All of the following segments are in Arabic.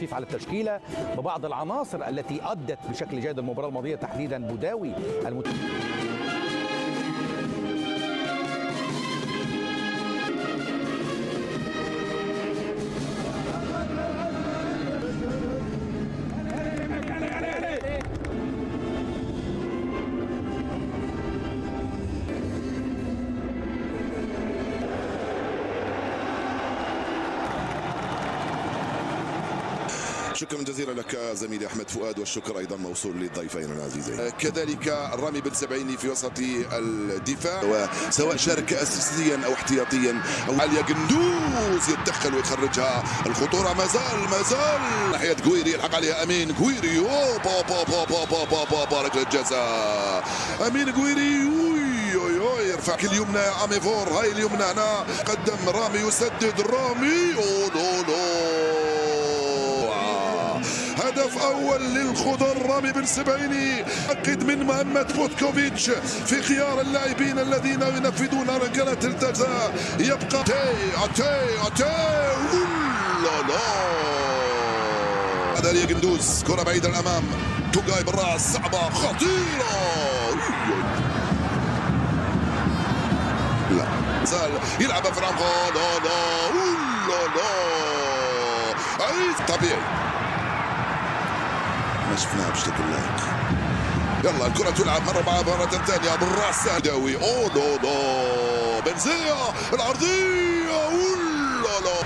على التشكيلة ببعض العناصر التي أدت بشكل جيد المباراة الماضية، تحديدا بوداوي شكرا جزيلا لك زميلي احمد فؤاد، والشكر ايضا موصول للضيفين العزيزين. كذلك رامي بن سبعيني في وسط الدفاع، وسواء شارك اساسيا او احتياطيا. عليا قندوز يتدخل ويخرجها، الخطوره ما زال ناحيه قويري، يلحق عليها امين قويري. بارك الجزاء امين قويري، يرفع اليمنى يا اميفور، هاي اليمنى هنا قدم رامي، يسدد رامي. هدف اول للخضر، رامي بن سبعيني اكد من مهمة فوتكوفيتش في خيار اللاعبين الذين ينفذون ركلات الجزاء. يبقى اتي هذا لي قندوز، كرة بعيدة الامام، توقاي بالراس صعبة خطيرة. لا زال يلعبها في العمق. لا عيد طبيعي، ما شفناها بشكل لايق. يلا الكرة تلعب مرة ثانية بالراس داوي. لا بنزيا العرضية. لا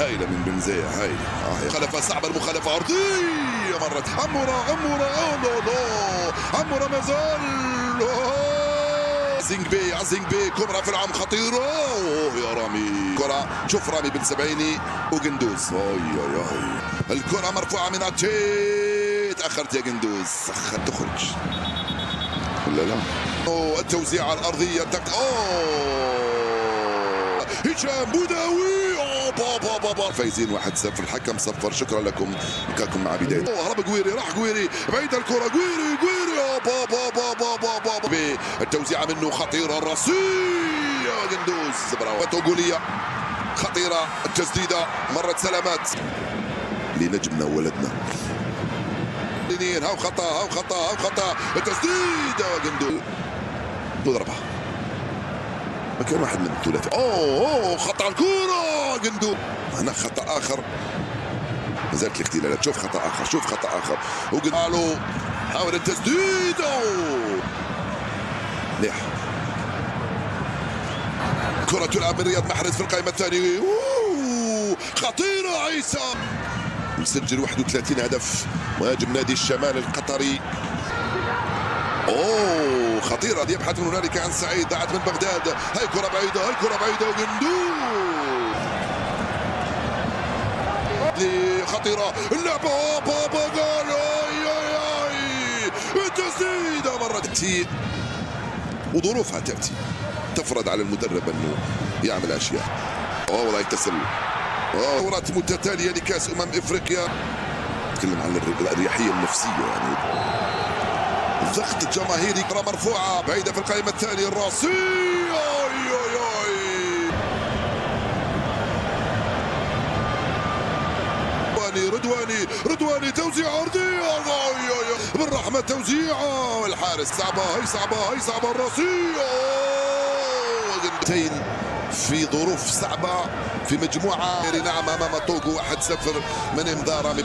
هايلة من بنزيا، هايلة. مخالفة صعبة، المخالفة عرضية مرت. عمورة عمورة ما زال. عزينج بي كرة في العمق خطيرة. يا رامي كرة، شوف رامي بن سبعيني وقندوز. الكرة مرفوعة من اتشي، تأخرت يا قندوز، تخرج ولا لا؟ التوزيع على الأرضية هشام بوداوي. فايزين 1-0، الحكم صفر. شكرا لكم لقاكم مع بداية. هرب قويري، راح قويري بعيد الكرة، قويري التوزيعة منه خطيرة، الراسية قندوز. برافو توغولية خطيرة، التسديدة مرت سلامات لنجمنا وولدنا. هاو خطأ التسديدة قندوز، تضربها مكان واحد من الثلاثي. خطأ الكرة قندوز. هنا خطأ آخر، ما زالت الاختلالات. شوف خطأ آخر وقالوا حاول التسديد. مليح. كرة تلعب من رياض محرز في القائمة الثانية. خطيرة عيسى، يسجل 31 هدف، مهاجم نادي الشمال القطري. خطيرة، يبحث من هنالك عن سعيد، ضاعت من بغداد. هاي كرة بعيدة وقندوز. خطيرة اللعبة، قال التسديدة مرة تأتي وظروفها تأتي، تفرض على المدرب أنه يعمل أشياء. والله يتسلل. دورات متتالية لكأس إفريقيا. نتكلم عن الأريحية النفسية، يعني الضغط الجماهيري. كرة مرفوعة بعيدة في القائمة الثانية، الراسية. رضواني توزيع عرضية بالرحمة، توزيعة والحارس. صعبة الراسية. في ظروف صعبة، في مجموعة. نعم أمام توغو 1-0 من إمضاء رامي.